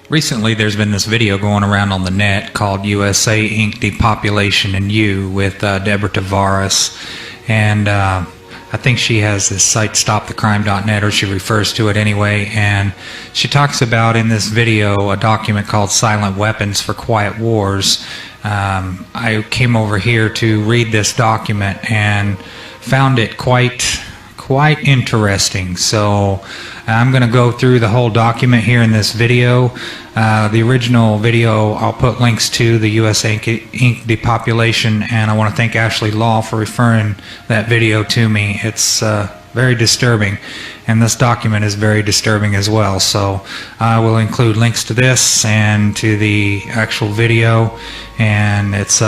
Recently, there's been this video going around on the net called USA Inc. Depopulation and You with Deborah Tavares. And I think she has this site stopthecrime.net, or she refers to it anyway. And she talks about in this video a document called Silent Weapons for Quiet Wars. I came over here to read this document and found it quite interesting. So I'm going to go through the whole document here in this video. The original video I'll put links to, the US Inc. Depopulation, and I want to thank Ashley Law for referring that video to me. It's very disturbing, and this document is very disturbing as well. So I will include links to this and to the actual video, and it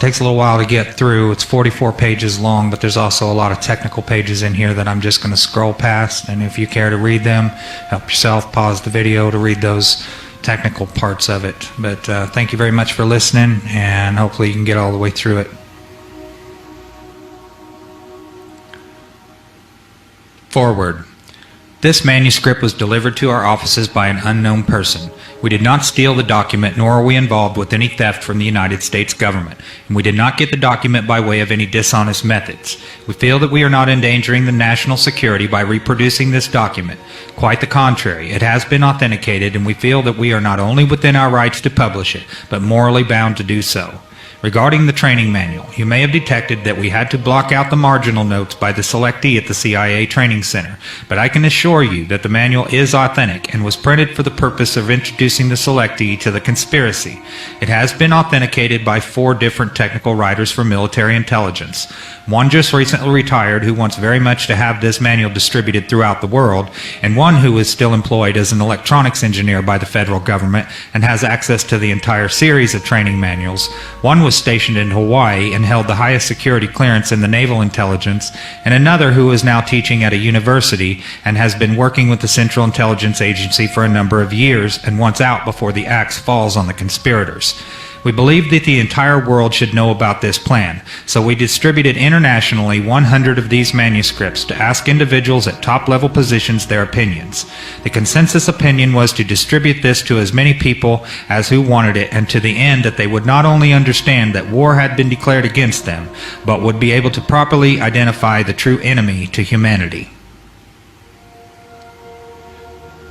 takes a little while to get through. It's 44 pages long, but there's also a lot of technical pages in here that I'm just going to scroll past, and if you care to read them, help yourself, pause the video to read those technical parts of it. But thank you very much for listening, and hopefully you can get all the way through it. Forward. This manuscript was delivered to our offices by an unknown person. We did not steal the document, nor are we involved with any theft from the United States government, and we did not get the document by way of any dishonest methods. We feel that we are not endangering the national security by reproducing this document. Quite the contrary, it has been authenticated, and we feel that we are not only within our rights to publish it, but morally bound to do so. Regarding the training manual, you may have detected that we had to block out the marginal notes by the selectee at the CIA Training Center, but I can assure you that the manual is authentic and was printed for the purpose of introducing the selectee to the conspiracy. It has been authenticated by 4 different technical writers for military intelligence. One just recently retired who wants very much to have this manual distributed throughout the world, and one who is still employed as an electronics engineer by the federal government and has access to the entire series of training manuals. One was stationed in Hawaii and held the highest security clearance in the naval intelligence, and another who is now teaching at a university and has been working with the Central Intelligence Agency for a number of years and wants out before the axe falls on the conspirators. We believe that the entire world should know about this plan, so we distributed internationally 100 of these manuscripts to ask individuals at top-level positions their opinions. The consensus opinion was to distribute this to as many people as who wanted it, and to the end that they would not only understand that war had been declared against them, but would be able to properly identify the true enemy to humanity.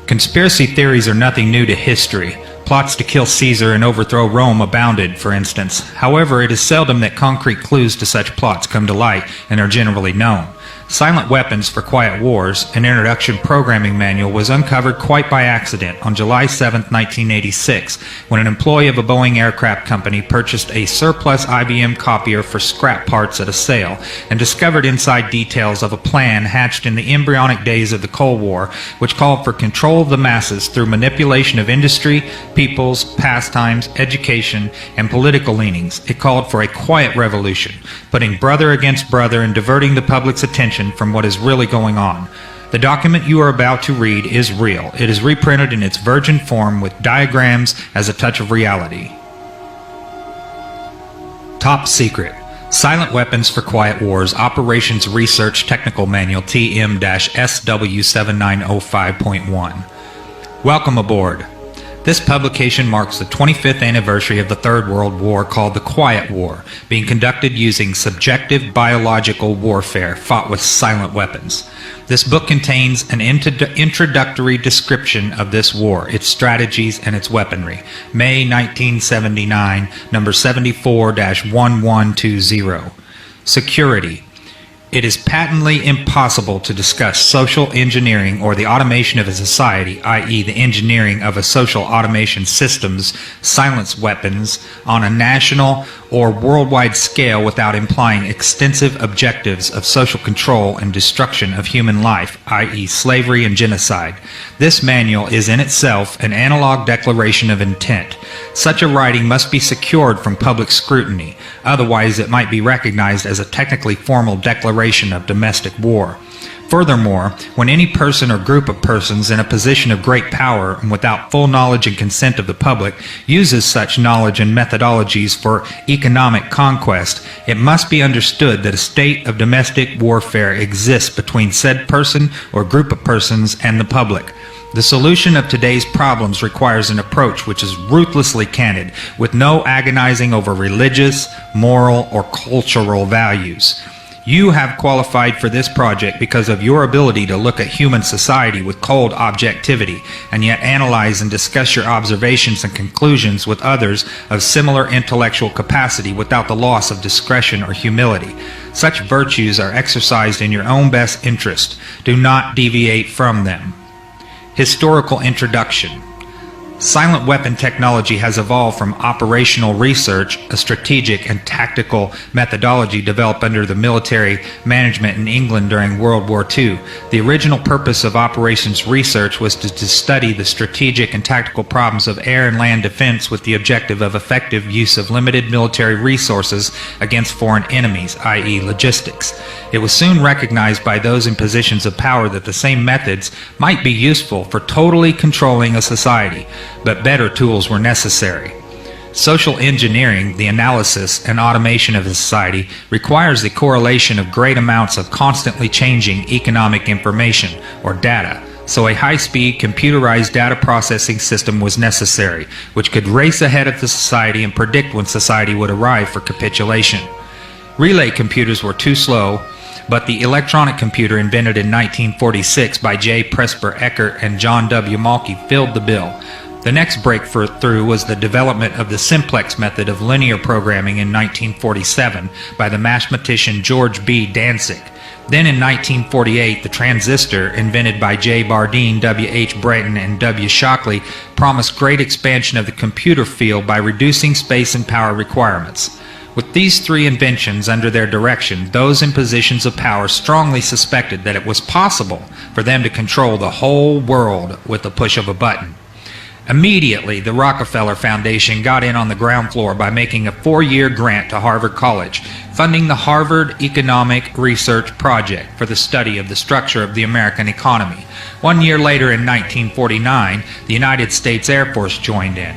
Conspiracy theories are nothing new to history. Plots to kill Caesar and overthrow Rome abounded, for instance. However, it is seldom that concrete clues to such plots come to light and are generally known. Silent Weapons for Quiet Wars, an introduction programming manual, was uncovered quite by accident on July 7, 1986, when an employee of a Boeing aircraft company purchased a surplus IBM copier for scrap parts at a sale and discovered inside details of a plan hatched in the embryonic days of the Cold War, which called for control of the masses through manipulation of industry, peoples, pastimes, education, and political leanings. It called for a quiet revolution, putting brother against brother and diverting the public's attention from what is really going on. The document you are about to read is real. It is reprinted in its virgin form with diagrams as a touch of reality. Top Secret. Silent Weapons for Quiet Wars Operations Research Technical Manual TM-SW7905.1. Welcome aboard. This publication marks the 25th anniversary of the Third World War, called the Quiet War, being conducted using subjective biological warfare fought with silent weapons. This book contains an introductory description of this war, its strategies, and its weaponry. May 1979, number 74-1120. Security. It is patently impossible to discuss social engineering or the automation of a society, i.e. the engineering of a social automation system's silence weapons, on a national or worldwide scale without implying extensive objectives of social control and destruction of human life, i.e. slavery and genocide. This manual is in itself an analog declaration of intent. Such a writing must be secured from public scrutiny, otherwise it might be recognized as a technically formal declaration of domestic war. Furthermore, when any person or group of persons in a position of great power and without full knowledge and consent of the public uses such knowledge and methodologies for economic conquest, it must be understood that a state of domestic warfare exists between said person or group of persons and the public. The solution of today's problems requires an approach which is ruthlessly candid, with no agonizing over religious, moral, or cultural values. You have qualified for this project because of your ability to look at human society with cold objectivity, and yet analyze and discuss your observations and conclusions with others of similar intellectual capacity without the loss of discretion or humility. Such virtues are exercised in your own best interest. Do not deviate from them. Historical introduction. Silent weapon technology has evolved from operational research, a strategic and tactical methodology developed under the military management in England during World War II. The original purpose of operations research was to study the strategic and tactical problems of air and land defense with the objective of effective use of limited military resources against foreign enemies, i.e. logistics. It was soon recognized by those in positions of power that the same methods might be useful for totally controlling a society, but better tools were necessary. Social engineering, the analysis and automation of a society, requires the correlation of great amounts of constantly changing economic information, or data. So a high-speed, computerized data processing system was necessary, which could race ahead of the society and predict when society would arrive for capitulation. Relay computers were too slow, but the electronic computer invented in 1946 by J. Presper Eckert and John W. Malky filled the bill. The next breakthrough was the development of the simplex method of linear programming in 1947 by the mathematician George B. Dantzig. Then in 1948, the transistor, invented by J. Bardeen, W. H. Breton, and W. Shockley, promised great expansion of the computer field by reducing space and power requirements. With these three inventions under their direction, those in positions of power strongly suspected that it was possible for them to control the whole world with the push of a button. Immediately, the Rockefeller Foundation got in on the ground floor by making a 4-year grant to Harvard College, funding the Harvard Economic Research Project for the study of the structure of the American economy. 1 year later, in 1949, the United States Air Force joined in.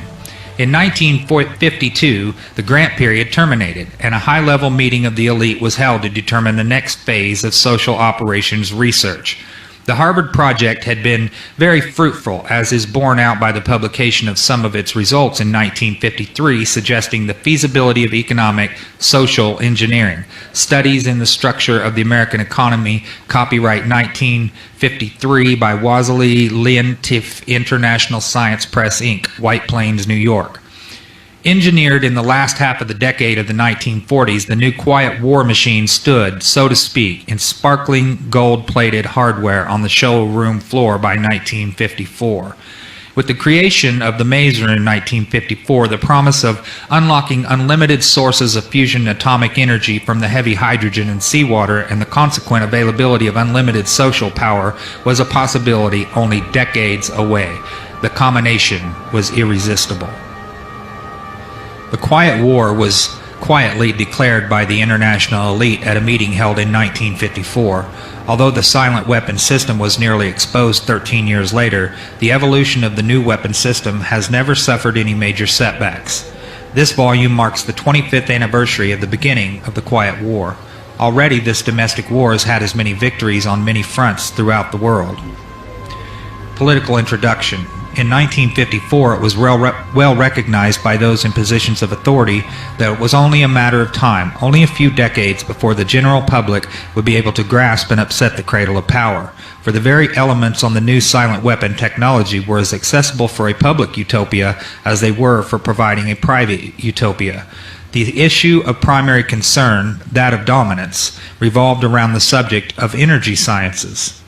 In 1952, the grant period terminated, and a high-level meeting of the elite was held to determine the next phase of social operations research. The Harvard Project had been very fruitful, as is borne out by the publication of some of its results in 1953, suggesting the feasibility of economic social engineering. Studies in the Structure of the American Economy, copyright 1953 by Wassily Leontief, International Science Press, Inc., White Plains, New York. Engineered in the last half of the decade of the 1940s, the new quiet war machine stood, so to speak, in sparkling gold-plated hardware on the showroom floor by 1954. With the creation of the maser in 1954, the promise of unlocking unlimited sources of fusion atomic energy from the heavy hydrogen and seawater and the consequent availability of unlimited social power was a possibility only decades away. The combination was irresistible. The Quiet War was quietly declared by the international elite at a meeting held in 1954. Although the silent weapon system was nearly exposed 13 years later, the evolution of the new weapon system has never suffered any major setbacks. This volume marks the 25th anniversary of the beginning of the Quiet War. Already this domestic war has had as many victories on many fronts throughout the world. Political introduction. In 1954, it was well recognized by those in positions of authority that it was only a matter of time, only a few decades, before the general public would be able to grasp and upset the cradle of power. For the very elements on the new silent weapon technology were as accessible for a public utopia as they were for providing a private utopia. The issue of primary concern, that of dominance, revolved around the subject of energy sciences.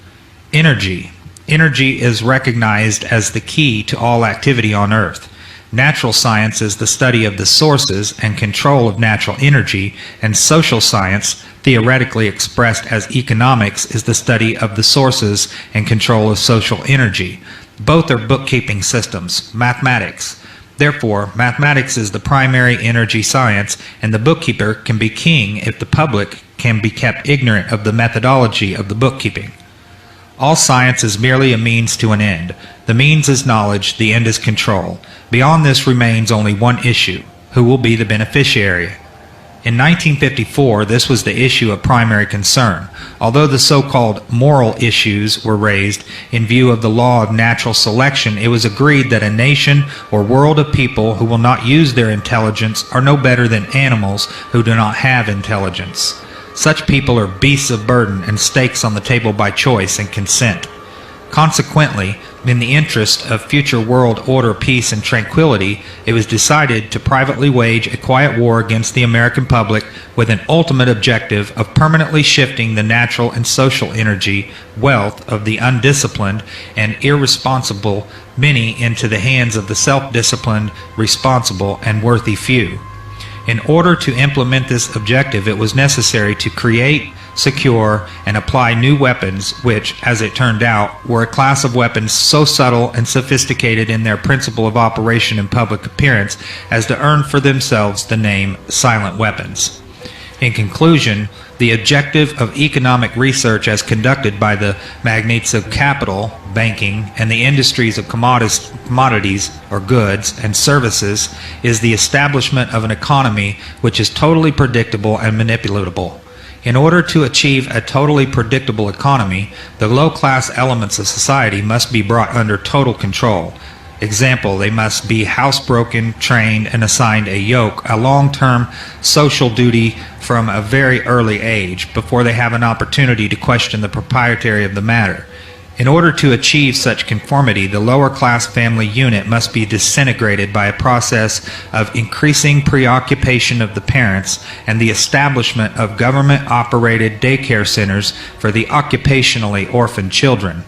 Energy. Energy is recognized as the key to all activity on Earth. Natural science is the study of the sources and control of natural energy, and social science, theoretically expressed as economics, is the study of the sources and control of social energy. Both are bookkeeping systems, mathematics. Therefore, mathematics is the primary energy science, and the bookkeeper can be king if the public can be kept ignorant of the methodology of the bookkeeping. All science is merely a means to an end. The means is knowledge, the end is control. Beyond this remains only one issue: who will be the beneficiary? In 1954, this was the issue of primary concern. Although the so-called moral issues were raised in view of the law of natural selection, it was agreed that a nation or world of people who will not use their intelligence are no better than animals who do not have intelligence. Such people are beasts of burden and stakes on the table by choice and consent. Consequently, in the interest of future world order, peace, and tranquility, it was decided to privately wage a quiet war against the American public with an ultimate objective of permanently shifting the natural and social energy, wealth of the undisciplined and irresponsible many into the hands of the self-disciplined, responsible, and worthy few. In order to implement this objective, it was necessary to create, secure, and apply new weapons which, as it turned out, were a class of weapons so subtle and sophisticated in their principle of operation and public appearance as to earn for themselves the name silent weapons. In conclusion, the objective of economic research as conducted by the magnates of capital, banking, and the industries of commodities or goods and services is the establishment of an economy which is totally predictable and manipulatable. In order to achieve a totally predictable economy, the low-class elements of society must be brought under total control. Example, they must be housebroken, trained, and assigned a yoke, a long-term social duty from a very early age, before they have an opportunity to question the propriety of the matter. In order to achieve such conformity, the lower-class family unit must be disintegrated by a process of increasing preoccupation of the parents and the establishment of government-operated daycare centers for the occupationally orphaned children.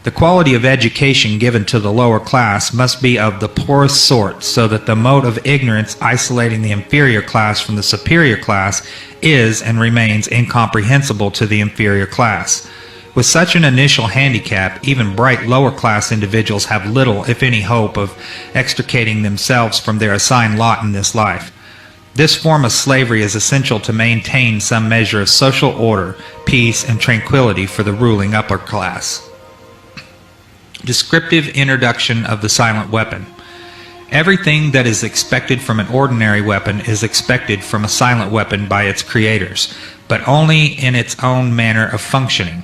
The quality of education given to the lower class must be of the poorest sort, so that the mode of ignorance isolating the inferior class from the superior class is and remains incomprehensible to the inferior class. With such an initial handicap, even bright lower-class individuals have little, if any, hope of extricating themselves from their assigned lot in this life. This form of slavery is essential to maintain some measure of social order, peace, and tranquility for the ruling upper class. Descriptive introduction of the silent weapon. Everything that is expected from an ordinary weapon is expected from a silent weapon by its creators, but only in its own manner of functioning.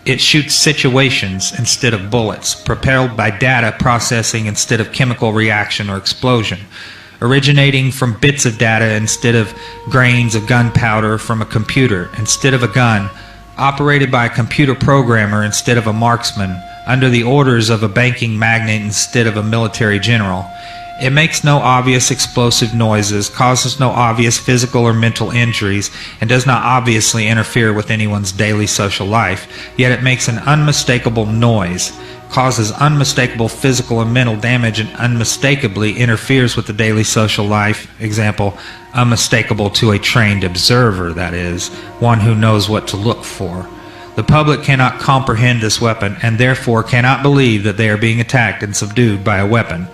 It shoots situations instead of bullets, propelled by data processing instead of chemical reaction or explosion, originating from bits of data instead of grains of gunpowder from a computer instead of a gun, operated by a computer programmer instead of a marksman, under the orders of a banking magnate instead of a military general. It makes no obvious explosive noises, causes no obvious physical or mental injuries, and does not obviously interfere with anyone's daily social life, yet it makes an unmistakable noise, causes unmistakable physical and mental damage, and unmistakably interferes with the daily social life. Example, unmistakable to a trained observer, that is, one who knows what to look for. The public cannot comprehend this weapon, and therefore cannot believe that they are being attacked and subdued by a weapon.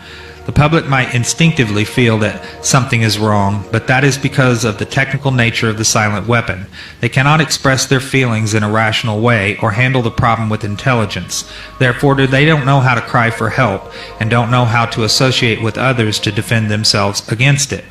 The public might instinctively feel that something is wrong, but that is because of the technical nature of the silent weapon. They cannot express their feelings in a rational way or handle the problem with intelligence. Therefore, they don't know how to cry for help and don't know how to associate with others to defend themselves against it.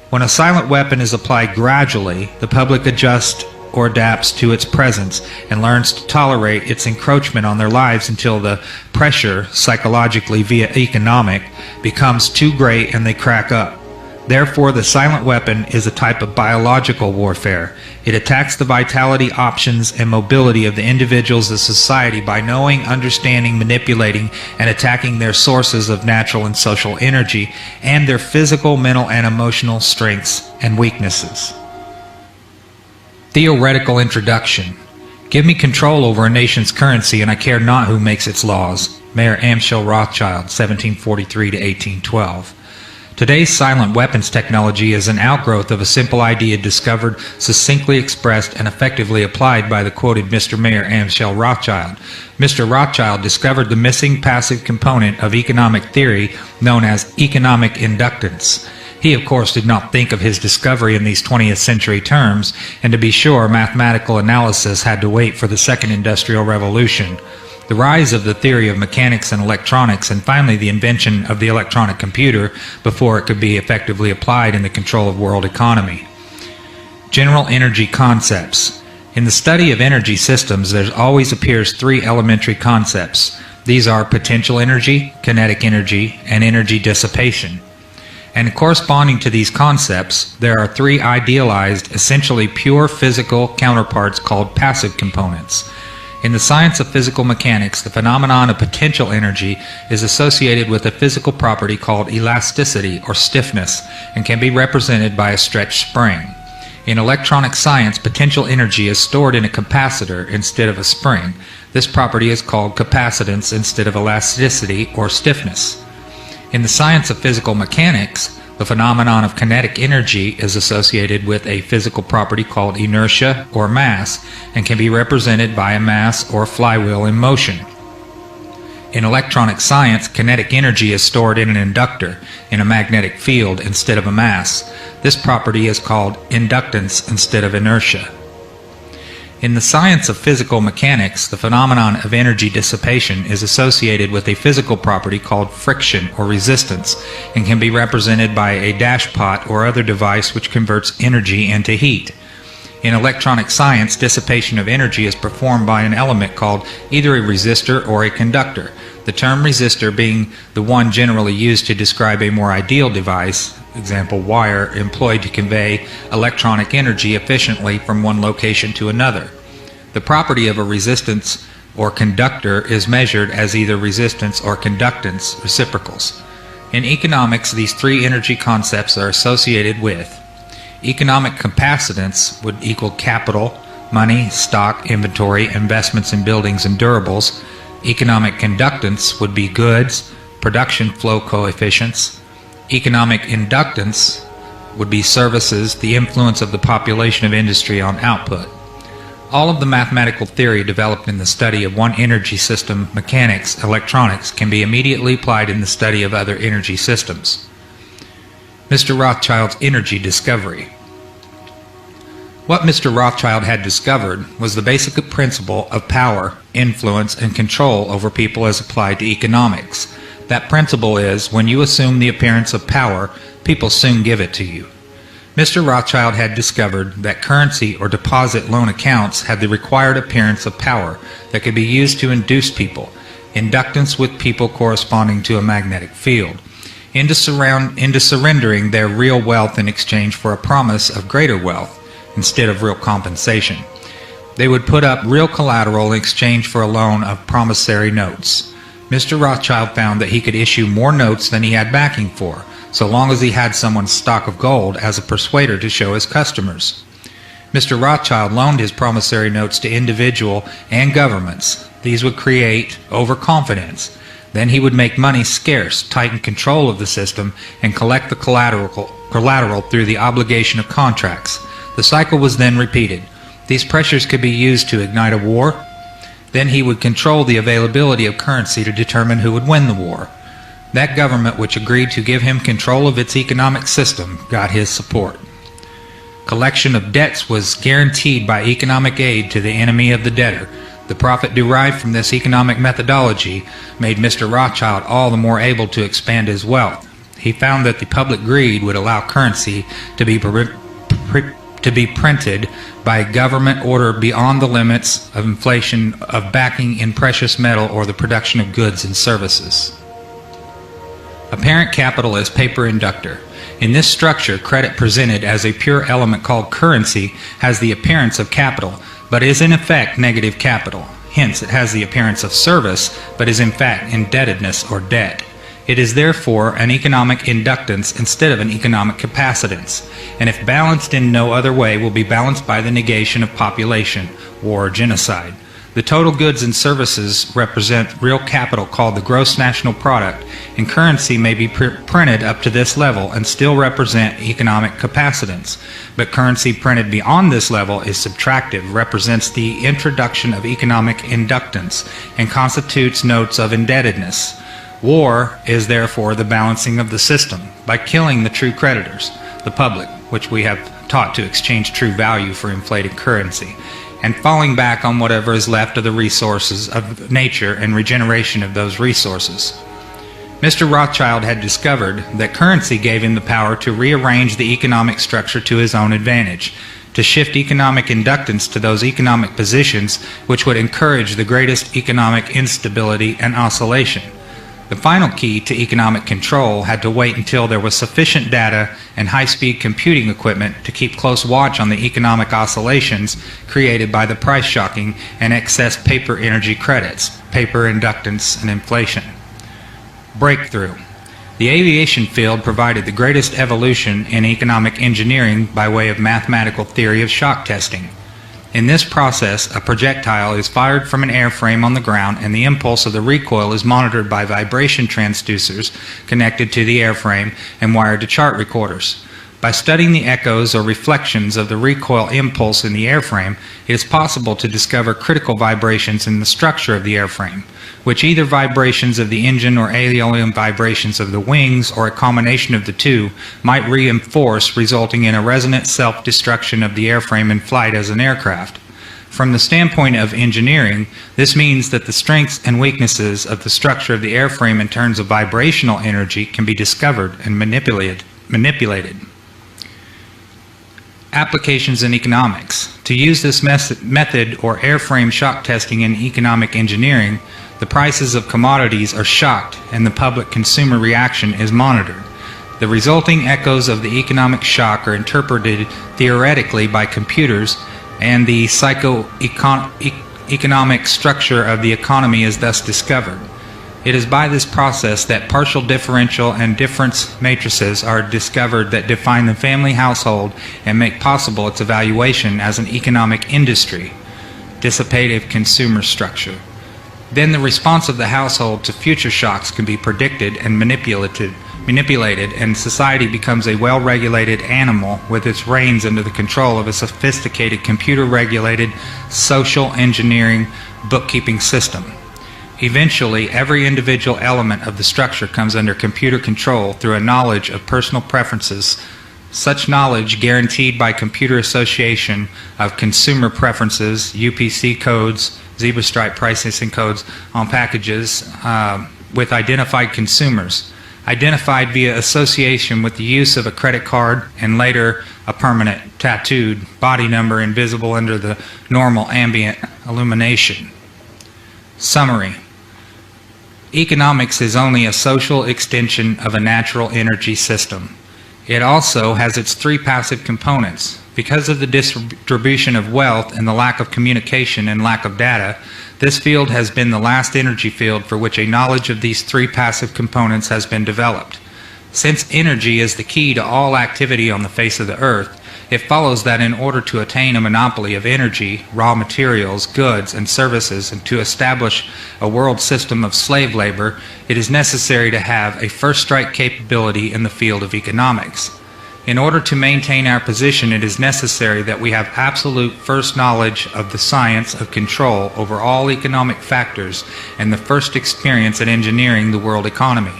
When a silent weapon is applied gradually, the public adjusts or adapts to its presence and learns to tolerate its encroachment on their lives until the pressure, psychologically via economic, becomes too great and they crack up. Therefore, the silent weapon is a type of biological warfare. It attacks the vitality, options, and mobility of the individuals of society by knowing, understanding, manipulating, and attacking their sources of natural and social energy and their physical, mental, and emotional strengths and weaknesses. Theoretical introduction. Give me control over a nation's currency and I care not who makes its laws. Mayor Amschel Rothschild, 1743 to 1812. Today's silent weapons technology is an outgrowth of a simple idea discovered, succinctly expressed, and effectively applied by the quoted Mr. Mayor Amschel Rothschild. Mr. Rothschild discovered the missing passive component of economic theory known as economic inductance. He, of course, did not think of his discovery in these 20th century terms, and to be sure, mathematical analysis had to wait for the Second Industrial Revolution, the rise of the theory of mechanics and electronics, and finally the invention of the electronic computer before it could be effectively applied in the control of world economy. General energy concepts. In the study of energy systems, there always appears three elementary concepts. These are potential energy, kinetic energy, and energy dissipation. And corresponding to these concepts, there are three idealized, essentially pure physical counterparts called passive components. In the science of physical mechanics, the phenomenon of potential energy is associated with a physical property called elasticity or stiffness and can be represented by a stretched spring. In electronic science, potential energy is stored in a capacitor instead of a spring. This property is called capacitance instead of elasticity or stiffness. In the science of physical mechanics, the phenomenon of kinetic energy is associated with a physical property called inertia or mass and can be represented by a mass or flywheel in motion. In electronic science, kinetic energy is stored in an inductor in a magnetic field instead of a mass. This property is called inductance instead of inertia. In the science of physical mechanics, the phenomenon of energy dissipation is associated with a physical property called friction or resistance and can be represented by a dashpot or other device which converts energy into heat. In electronic science, dissipation of energy is performed by an element called either a resistor or a conductor, the term resistor being the one generally used to describe a more ideal device, example wire, employed to convey electronic energy efficiently from one location to another. The property of a resistance or conductor is measured as either resistance or conductance reciprocals. In economics, these three energy concepts are associated with economic capacitance would equal capital, money, stock, inventory, investments in buildings and durables. Economic conductance would be goods, production flow coefficients. Economic inductance would be services, the influence of the population of industry on output. All of the mathematical theory developed in the study of one energy system, mechanics, electronics, can be immediately applied in the study of other energy systems. Mr. Rothschild's energy discovery. What Mr. Rothschild had discovered was the basic principle of power, influence, and control over people as applied to economics. That principle is, when you assume the appearance of power, people soon give it to you. Mr. Rothschild had discovered that currency or deposit loan accounts had the required appearance of power that could be used to induce people, inductance with people corresponding to a magnetic field, into surrendering their real wealth in exchange for a promise of greater wealth instead of real compensation. They would put up real collateral in exchange for a loan of promissory notes. Mr. Rothschild found that he could issue more notes than he had backing for, so long as he had someone's stock of gold as a persuader to show his customers. Mr. Rothschild loaned his promissory notes to individual and governments. These would create overconfidence. Then he would make money scarce, tighten control of the system, and collect the collateral through the obligation of contracts. The cycle was then repeated. These pressures could be used to ignite a war. Then he would control the availability of currency to determine who would win the war. That government which agreed to give him control of its economic system got his support. Collection of debts was guaranteed by economic aid to the enemy of the debtor. The profit derived from this economic methodology made Mr. Rothschild all the more able to expand his wealth. He found that the public greed would allow currency to be printed by government order beyond the limits of inflation of backing in precious metal or the production of goods and services. Apparent capital as paper inductor. In this structure, credit presented as a pure element called currency has the appearance of capital, but is in effect negative capital. Hence, it has the appearance of service, but is in fact indebtedness or debt. It is therefore an economic inductance instead of an economic capacitance, and if balanced in no other way will be balanced by the negation of population, war, or genocide. The total goods and services represent real capital called the gross national product, and currency may be printed up to this level and still represent economic capacitance. But currency printed beyond this level is subtractive, represents the introduction of economic inductance, and constitutes notes of indebtedness. War is therefore the balancing of the system by killing the true creditors, the public, which we have taught to exchange true value for inflated currency, and falling back on whatever is left of the resources of nature and regeneration of those resources. Mr. Rothschild had discovered that currency gave him the power to rearrange the economic structure to his own advantage, to shift economic inductance to those economic positions which would encourage the greatest economic instability and oscillation. The final key to economic control had to wait until there was sufficient data and high-speed computing equipment to keep close watch on the economic oscillations created by the price shocking and excess paper energy credits, paper inductance, and inflation. Breakthrough. The aviation field provided the greatest evolution in economic engineering by way of mathematical theory of shock testing. In this process, a projectile is fired from an airframe on the ground, and the impulse of the recoil is monitored by vibration transducers connected to the airframe and wired to chart recorders. By studying the echoes or reflections of the recoil impulse in the airframe, it is possible to discover critical vibrations in the structure of the airframe, which either vibrations of the engine or alien vibrations of the wings or a combination of the two might reinforce, resulting in a resonant self-destruction of the airframe in flight as an aircraft. From the standpoint of engineering, this means that the strengths and weaknesses of the structure of the airframe in terms of vibrational energy can be discovered and manipulated. Applications in economics. To use this method or airframe shock testing in economic engineering, the prices of commodities are shocked and the public consumer reaction is monitored. The resulting echoes of the economic shock are interpreted theoretically by computers, and the psycho-economic structure of the economy is thus discovered. It is by this process that partial differential and difference matrices are discovered that define the family household and make possible its evaluation as an economic industry, dissipative consumer structure. Then the response of the household to future shocks can be predicted and manipulated, and society becomes a well-regulated animal with its reins under the control of a sophisticated computer-regulated social engineering bookkeeping system. Eventually, every individual element of the structure comes under computer control through a knowledge of personal preferences. Such knowledge, guaranteed by computer association of consumer preferences, UPC codes, zebra stripe pricing codes on packages with identified consumers, identified via association with the use of a credit card and later a permanent tattooed body number invisible under the normal ambient illumination. Summary. Economics is only a social extension of a natural energy system. It also has its three passive components. Because of the distribution of wealth and the lack of communication and lack of data, this field has been the last energy field for which a knowledge of these three passive components has been developed. Since energy is the key to all activity on the face of the earth, it follows that in order to attain a monopoly of energy, raw materials, goods, and services, and to establish a world system of slave labor, it is necessary to have a first-strike capability in the field of economics. In order to maintain our position, it is necessary that we have absolute first knowledge of the science of control over all economic factors and the first experience at engineering the world economy.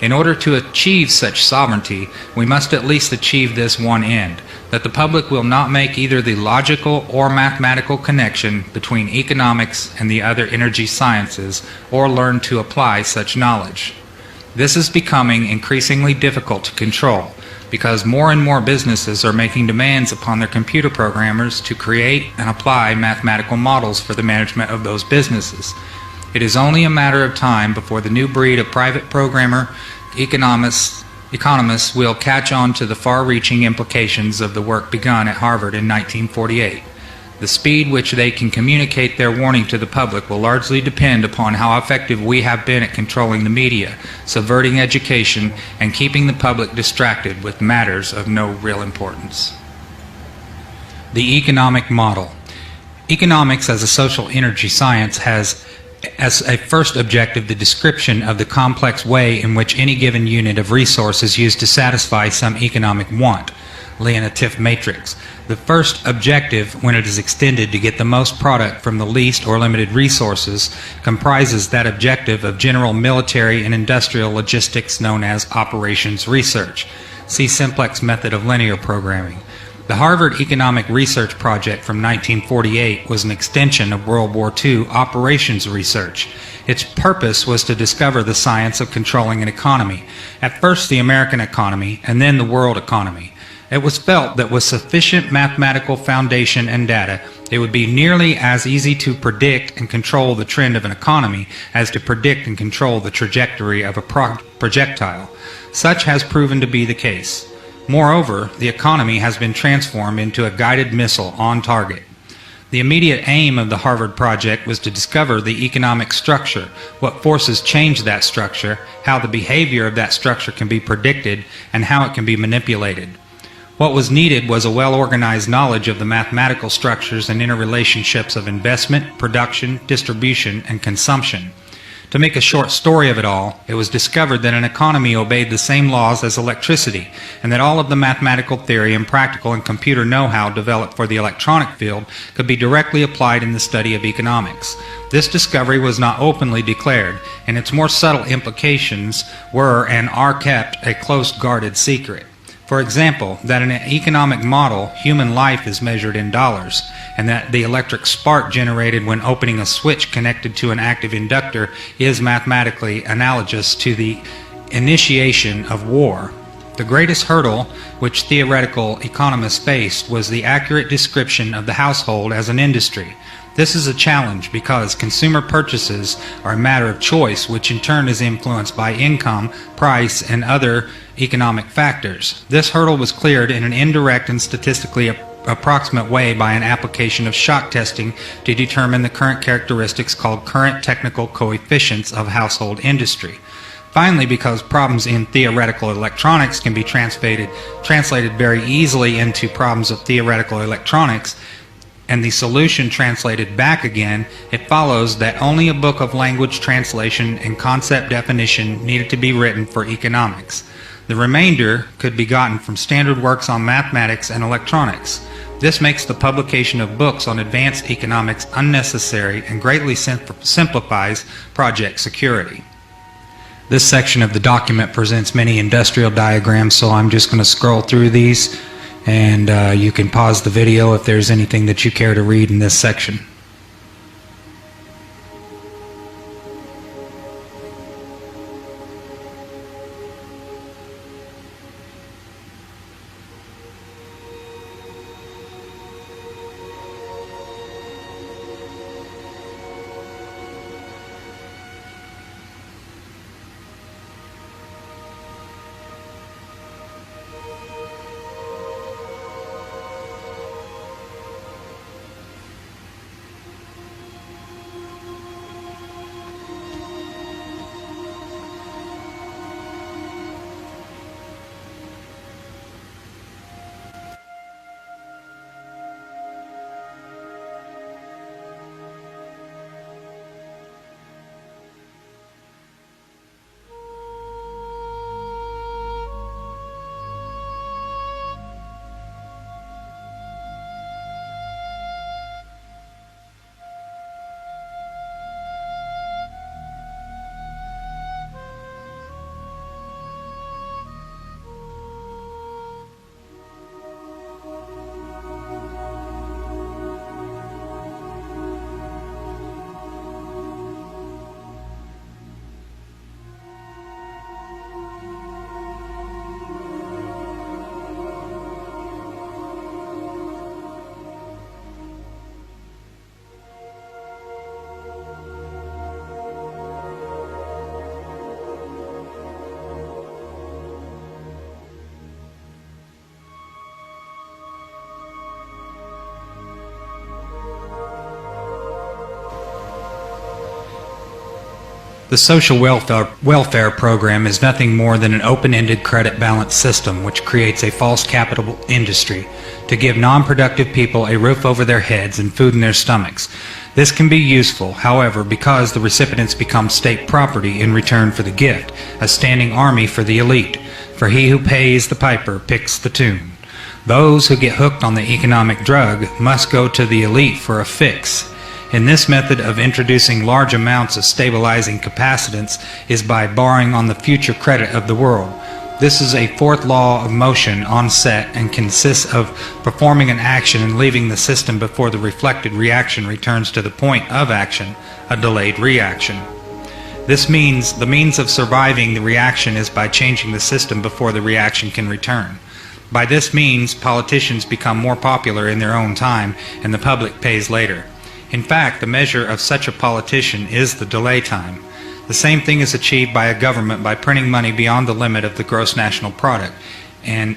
In order to achieve such sovereignty, we must at least achieve this one end, that the public will not make either the logical or mathematical connection between economics and the other energy sciences, or learn to apply such knowledge. This is becoming increasingly difficult to control, because more and more businesses are making demands upon their computer programmers to create and apply mathematical models for the management of those businesses. It is only a matter of time before the new breed of private programmer economists will catch on to the far-reaching implications of the work begun at Harvard in 1948. The speed which they can communicate their warning to the public will largely depend upon how effective we have been at controlling the media, subverting education, and keeping the public distracted with matters of no real importance. The economic model. Economics as a social energy science has as a first objective the description of the complex way in which any given unit of resource is used to satisfy some economic want. lineative matrix. The first objective, when it is extended to get the most product from the least or limited resources, comprises that objective of general military and industrial logistics known as operations research. See simplex method of linear programming. The Harvard Economic Research Project from 1948 was an extension of World War II operations research. Its purpose was to discover the science of controlling an economy, at first the American economy and then the world economy. It was felt that with sufficient mathematical foundation and data, it would be nearly as easy to predict and control the trend of an economy as to predict and control the trajectory of a projectile. Such has proven to be the case. Moreover, the economy has been transformed into a guided missile on target. The immediate aim of the Harvard project was to discover the economic structure, what forces change that structure, how the behavior of that structure can be predicted, and how it can be manipulated. What was needed was a well-organized knowledge of the mathematical structures and interrelationships of investment, production, distribution, and consumption. To make a short story of it all, it was discovered that an economy obeyed the same laws as electricity, and that all of the mathematical theory and practical and computer know-how developed for the electronic field could be directly applied in the study of economics. This discovery was not openly declared, and its more subtle implications were and are kept a close guarded secret. For example, that in an economic model, human life is measured in dollars, and that the electric spark generated when opening a switch connected to an active inductor is mathematically analogous to the initiation of war. The greatest hurdle which theoretical economists faced was the accurate description of the household as an industry. This is a challenge because consumer purchases are a matter of choice, which in turn is influenced by income, price, and other economic factors. This hurdle was cleared in an indirect and statistically approximate way by an application of shock testing to determine the current characteristics called current technical coefficients of household industry. Finally, because problems in theoretical electronics can be translated very easily into problems of theoretical electronics, and the solution translated back again, it follows that only a book of language translation and concept definition needed to be written for economics. The remainder could be gotten from standard works on mathematics and electronics. This makes the publication of books on advanced economics unnecessary and greatly simplifies project security. This section of the document presents many industrial diagrams, so I'm just going to scroll through these, and you can pause the video if there's anything that you care to read in this section. The social welfare program is nothing more than an open-ended credit balance system which creates a false capital industry to give non-productive people a roof over their heads and food in their stomachs. This can be useful, however, because the recipients become state property in return for the gift, a standing army for the elite. For he who pays the piper picks the tune. Those who get hooked on the economic drug must go to the elite for a fix. And this method of introducing large amounts of stabilizing capacitance is by borrowing on the future credit of the world. This is a fourth law of motion on set and consists of performing an action and leaving the system before the reflected reaction returns to the point of action, a delayed reaction. This means the means of surviving the reaction is by changing the system before the reaction can return. By this means, politicians become more popular in their own time and the public pays later. In fact, the measure of such a politician is the delay time. The same thing is achieved by a government by printing money beyond the limit of the gross national product, an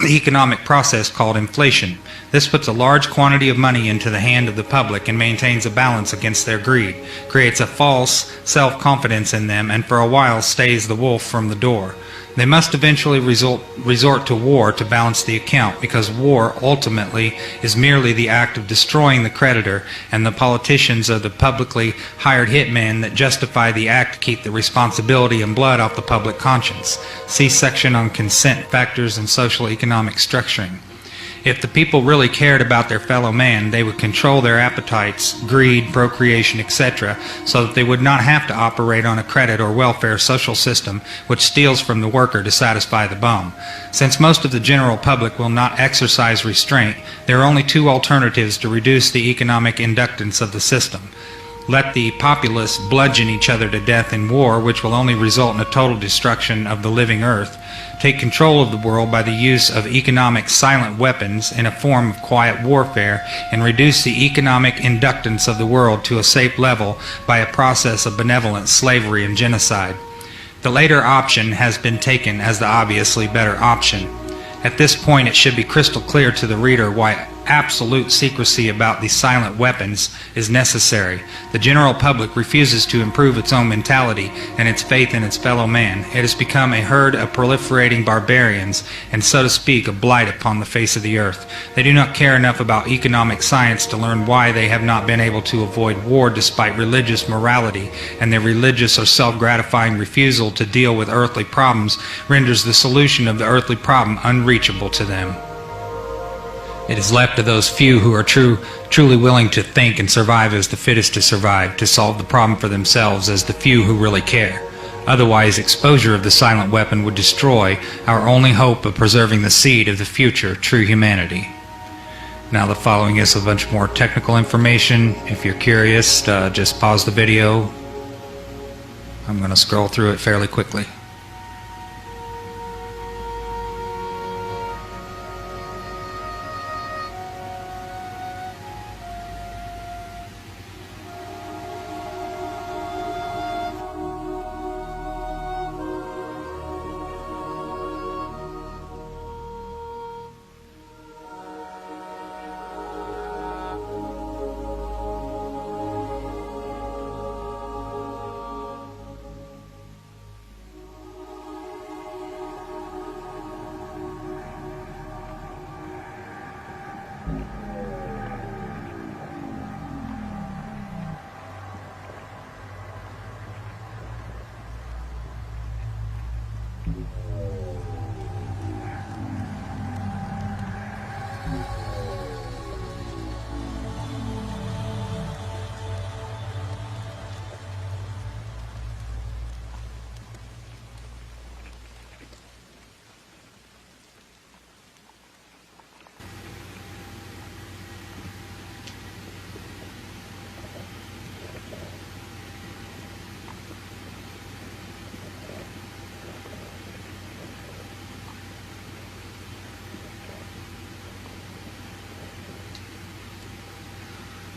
economic process called inflation. This puts a large quantity of money into the hand of the public and maintains a balance against their greed, creates a false self-confidence in them, and for a while stays the wolf from the door. They must eventually resort to war to balance the account, because war ultimately is merely the act of destroying the creditor, and the politicians are the publicly hired hitmen that justify the act to keep the responsibility and blood off the public conscience. See section on consent factors and social economic structuring. If the people really cared about their fellow man, they would control their appetites, greed, procreation, etc., so that they would not have to operate on a credit or welfare social system which steals from the worker to satisfy the bum. Since most of the general public will not exercise restraint, there are only two alternatives to reduce the economic inductance of the system. Let the populace bludgeon each other to death in war, which will only result in a total destruction of the living earth. Take control of the world by the use of economic silent weapons in a form of quiet warfare, and reduce the economic inductance of the world to a safe level by a process of benevolent slavery and genocide. The later option has been taken as the obviously better option. At this point, it should be crystal clear to the reader why absolute secrecy about these silent weapons is necessary. The general public refuses to improve its own mentality and its faith in its fellow man. It has become a herd of proliferating barbarians and, so to speak, a blight upon the face of the earth. They do not care enough about economic science to learn why they have not been able to avoid war despite religious morality, and their religious or self-gratifying refusal to deal with earthly problems renders the solution of the earthly problem unreachable to them. It is left to those few who are truly willing to think and survive as the fittest to survive, to solve the problem for themselves as the few who really care. Otherwise, exposure of the silent weapon would destroy our only hope of preserving the seed of the future true humanity. Now the following is a bunch more technical information. If you're curious, just pause the video. I'm going to scroll through it fairly quickly.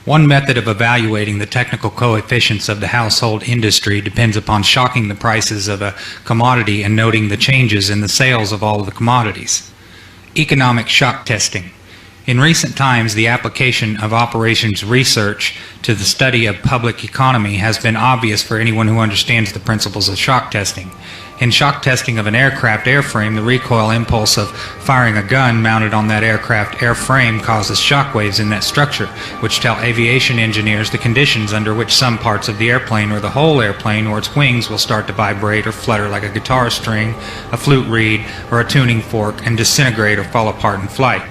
One method of evaluating the technical coefficients of the household industry depends upon shocking the prices of a commodity and noting the changes in the sales of all of the commodities. Economic shock testing. In recent times, the application of operations research to the study of public economy has been obvious for anyone who understands the principles of shock testing. In shock testing of an aircraft airframe, the recoil impulse of firing a gun mounted on that aircraft airframe causes shock waves in that structure, which tell aviation engineers the conditions under which some parts of the airplane or the whole airplane or its wings will start to vibrate or flutter like a guitar string, a flute reed, or a tuning fork and disintegrate or fall apart in flight.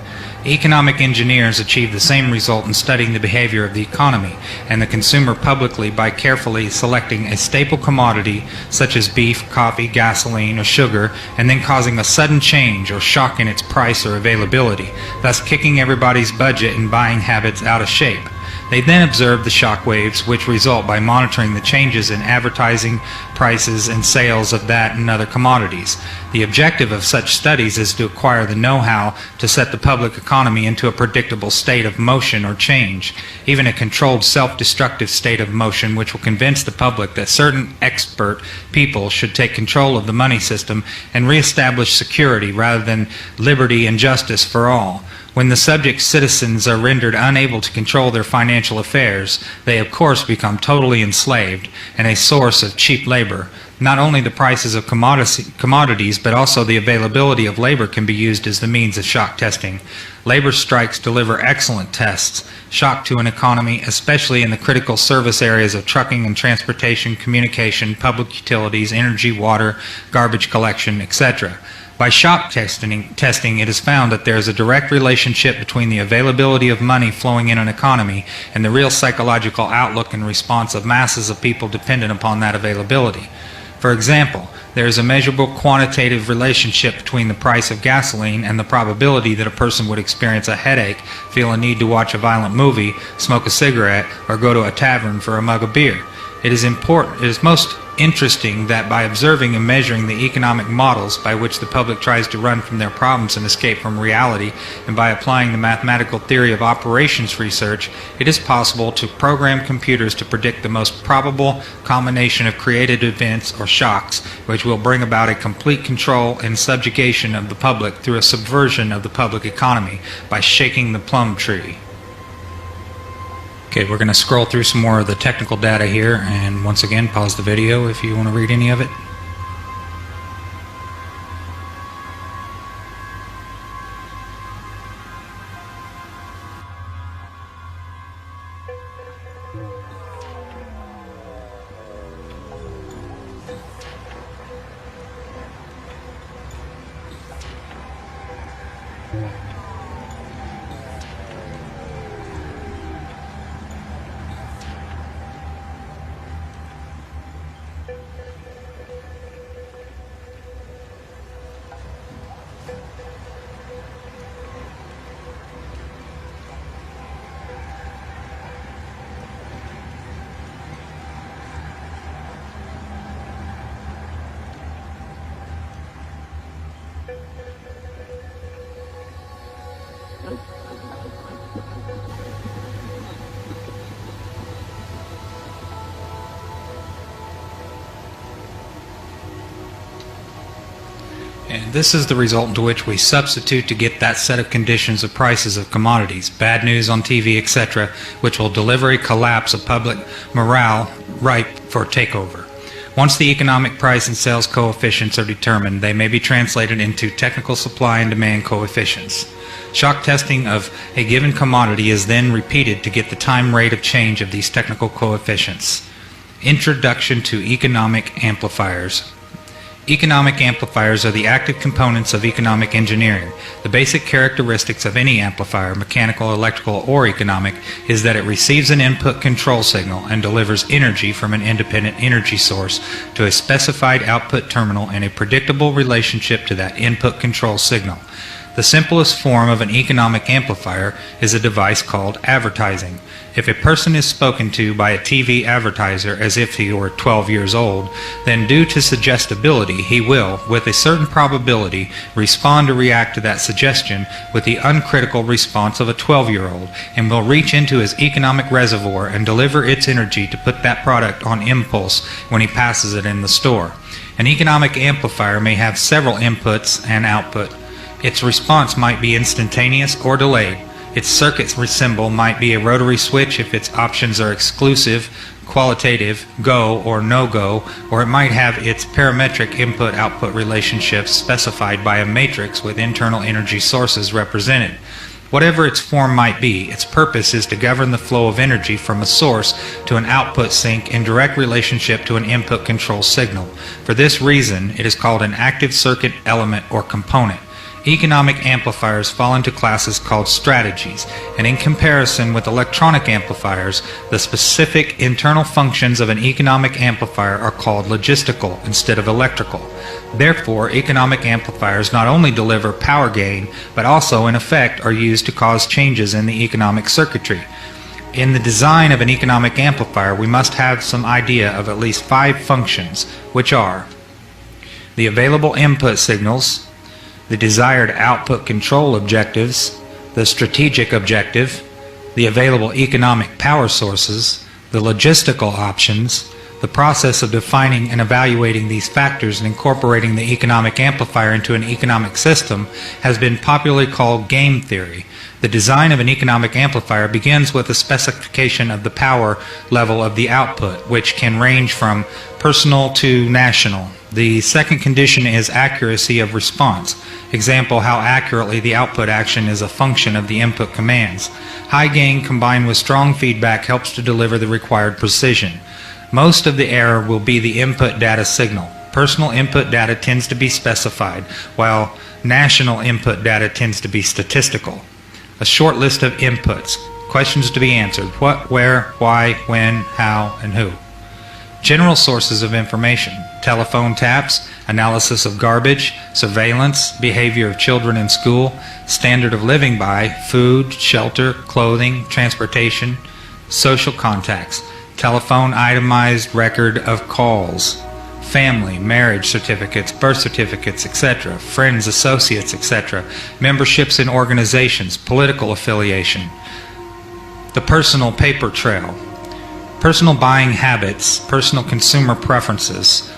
Economic engineers achieve the same result in studying the behavior of the economy and the consumer publicly by carefully selecting a staple commodity such as beef, coffee, gasoline, or sugar, and then causing a sudden change or shock in its price or availability, thus kicking everybody's budget and buying habits out of shape. They then observe the shock waves which result by monitoring the changes in advertising, prices, and sales of that and other commodities. The objective of such studies is to acquire the know-how to set the public economy into a predictable state of motion or change, even a controlled self-destructive state of motion which will convince the public that certain expert people should take control of the money system and reestablish security rather than liberty and justice for all. When the subject citizens are rendered unable to control their financial affairs, they of course become totally enslaved and a source of cheap labor. Not only the prices of commodities, but also the availability of labor can be used as the means of shock testing. Labor strikes deliver excellent tests. Shock to an economy, especially in the critical service areas of trucking and transportation, communication, public utilities, energy, water, garbage collection, etc. By shock testing, it is found that there is a direct relationship between the availability of money flowing in an economy and the real psychological outlook and response of masses of people dependent upon that availability. For example, there is a measurable quantitative relationship between the price of gasoline and the probability that a person would experience a headache, feel a need to watch a violent movie, smoke a cigarette, or go to a tavern for a mug of beer. It is most interesting that by observing and measuring the economic models by which the public tries to run from their problems and escape from reality, and by applying the mathematical theory of operations research, it is possible to program computers to predict the most probable combination of created events or shocks which will bring about a complete control and subjugation of the public through a subversion of the public economy by shaking the plum tree. Okay, we're going to scroll through some more of the technical data here, and once again, pause the video if you want to read any of it. And this is the result into which we substitute to get that set of conditions of prices of commodities, bad news on TV, etc., which will deliver a collapse of public morale ripe for takeover. Once the economic price and sales coefficients are determined, they may be translated into technical supply and demand coefficients. Shock testing of a given commodity is then repeated to get the time rate of change of these technical coefficients. Introduction to economic amplifiers. Economic amplifiers are the active components of economic engineering. The basic characteristics of any amplifier, mechanical, electrical, or economic, is that it receives an input control signal and delivers energy from an independent energy source to a specified output terminal in a predictable relationship to that input control signal. The simplest form of an economic amplifier is a device called advertising. If a person is spoken to by a TV advertiser as if he were 12 years old, then due to suggestibility, he will, with a certain probability, respond or react to that suggestion with the uncritical response of a 12-year-old, and will reach into his economic reservoir and deliver its energy to put that product on impulse when he passes it in the store. An economic amplifier may have several inputs and output. Its response might be instantaneous or delayed. Its circuit symbol might be a rotary switch if its options are exclusive, qualitative, go or no-go, or it might have its parametric input-output relationships specified by a matrix with internal energy sources represented. Whatever its form might be, its purpose is to govern the flow of energy from a source to an output sink in direct relationship to an input control signal. For this reason, it is called an active circuit element or component. Economic amplifiers fall into classes called strategies, and in comparison with electronic amplifiers, the specific internal functions of an economic amplifier are called logistical instead of electrical. Therefore, economic amplifiers not only deliver power gain, but also in effect are used to cause changes in the economic circuitry. In the design of an economic amplifier, we must have some idea of at least 5 functions, which are the available input signals, the desired output control objectives, the strategic objective, the available economic power sources, the logistical options. The process of defining and evaluating these factors and incorporating the economic amplifier into an economic system has been popularly called game theory. The design of an economic amplifier begins with a specification of the power level of the output, which can range from personal to national. The second condition is accuracy of response. Example, how accurately the output action is a function of the input commands. High gain combined with strong feedback helps to deliver the required precision. Most of the error will be the input data signal. Personal input data tends to be specified, while national input data tends to be statistical. A short list of inputs. Questions to be answered. What, where, why, when, how, and who. General sources of information. Telephone taps, analysis of garbage, surveillance, behavior of children in school, standard of living by, food, shelter, clothing, transportation, social contacts. Telephone itemized record of calls, family, marriage certificates, birth certificates, etc., friends, associates, etc., memberships in organizations, political affiliation. The personal paper trail, personal buying habits, personal consumer preferences,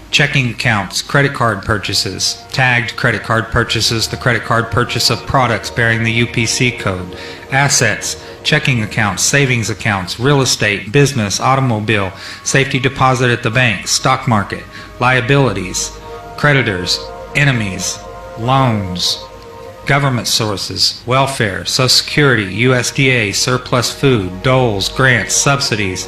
checking accounts, credit card purchases, tagged credit card purchases, the credit card purchase of products bearing the UPC code, assets, checking accounts, savings accounts, real estate, business, automobile, safety deposit at the bank, stock market, liabilities, creditors, enemies, loans, government sources, welfare, Social Security, USDA, surplus food, doles, grants, subsidies,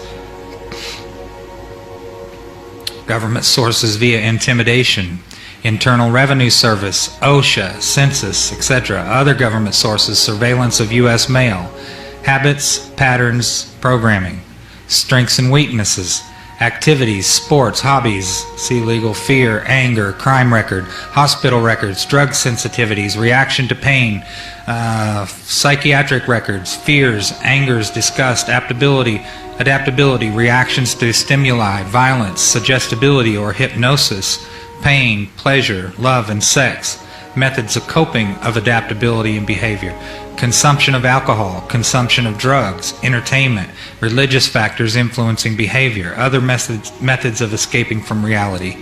government sources via intimidation, Internal Revenue Service, OSHA, Census, etc., other government sources, surveillance of U.S. mail, habits, patterns, programming, strengths and weaknesses, activities, sports, hobbies, see legal, fear, anger, crime record, hospital records, drug sensitivities, reaction to pain, psychiatric records, fears, angers, disgust, adaptability, reactions to stimuli, violence, suggestibility or hypnosis, pain, pleasure, love, and sex, methods of coping of adaptability and behavior, consumption of alcohol, consumption of drugs, entertainment, religious factors influencing behavior, other methods of escaping from reality,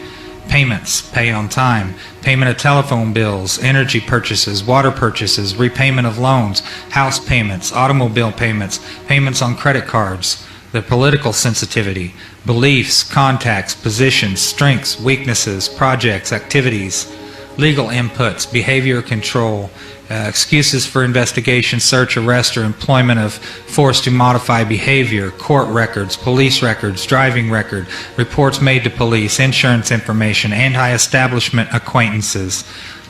payments, pay on time, payment of telephone bills, energy purchases, water purchases, repayment of loans, house payments, automobile payments, payments on credit cards, the political sensitivity, beliefs, contacts, positions, strengths, weaknesses, projects, activities, legal inputs, behavior control, excuses for investigation, search, arrest, or employment of force to modify behavior, court records, police records, driving record, reports made to police, insurance information, anti-establishment acquaintances,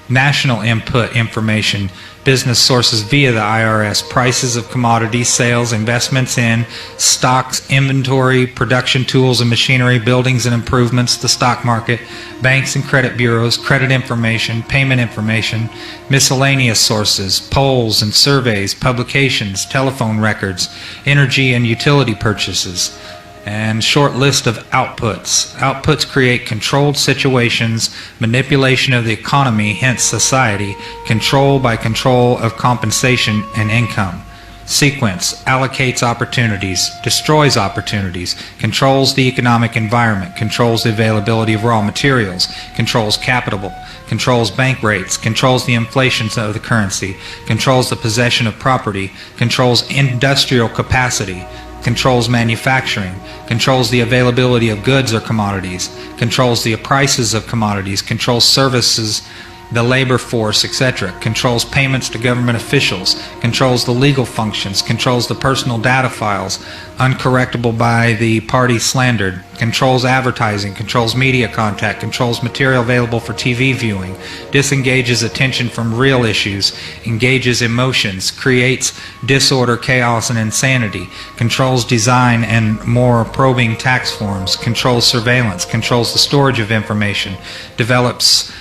national input information, business sources via the IRS, prices of commodities, sales, investments in, stocks, inventory, production tools and machinery, buildings and improvements, the stock market, banks and credit bureaus, credit information, payment information, miscellaneous sources, polls and surveys, publications, telephone records, energy and utility purchases, and short list of outputs. Outputs create controlled situations, manipulation of the economy, hence society, control by control of compensation and income. Sequence: allocates opportunities, destroys opportunities, controls the economic environment, controls the availability of raw materials, controls capital, controls bank rates, controls the inflation of the currency, controls the possession of property, controls industrial capacity, controls manufacturing, controls the availability of goods or commodities, controls the prices of commodities, controls services, the labor force, etc., controls payments to government officials, controls the legal functions, controls the personal data files, uncorrectable by the party slandered, controls advertising, controls media contact, controls material available for TV viewing, disengages attention from real issues, engages emotions, creates disorder, chaos, and insanity, controls design and more probing tax forms, controls surveillance, controls the storage of information, develops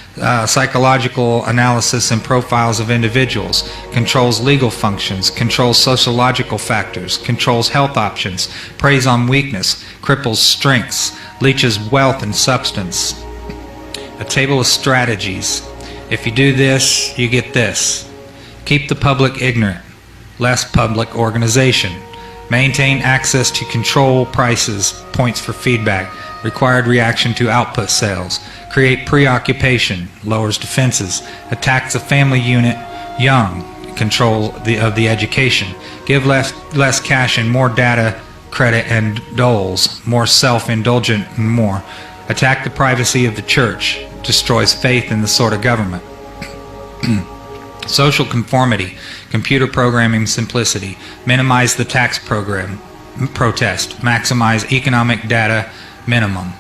psychological analysis and profiles of individuals, controls legal functions, controls sociological factors, controls health options, preys on weakness, cripples strengths, leeches wealth and substance. A table of strategies. If you do this, you get this. Keep the public ignorant. Less public organization. Maintain access to control prices, points for feedback, required reaction to output sales. Create preoccupation, lowers defenses, attacks the family unit young, control of the education, give less cash and more data, credit and doles, more self-indulgent and more, attack the privacy of the church, destroys faith in the sort of government. Social conformity, computer programming simplicity, minimize the tax program, protest, maximize economic data minimum,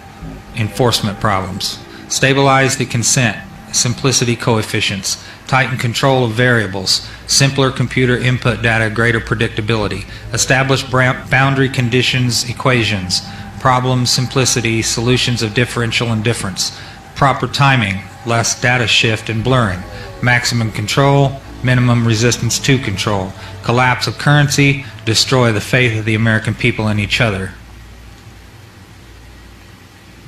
enforcement problems. Stabilize the consent, simplicity coefficients, tighten control of variables, simpler computer input data, greater predictability, establish boundary conditions, equations, problem simplicity, solutions of differential indifference, proper timing, less data shift and blurring, maximum control, minimum resistance to control, collapse of currency, destroy the faith of the American people in each other.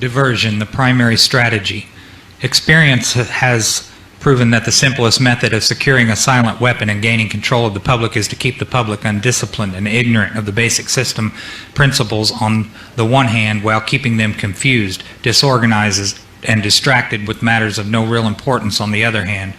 Diversion, the primary strategy. Experience has proven that the simplest method of securing a silent weapon and gaining control of the public is to keep the public undisciplined and ignorant of the basic system principles on the one hand, while keeping them confused, disorganized, and distracted with matters of no real importance on the other hand.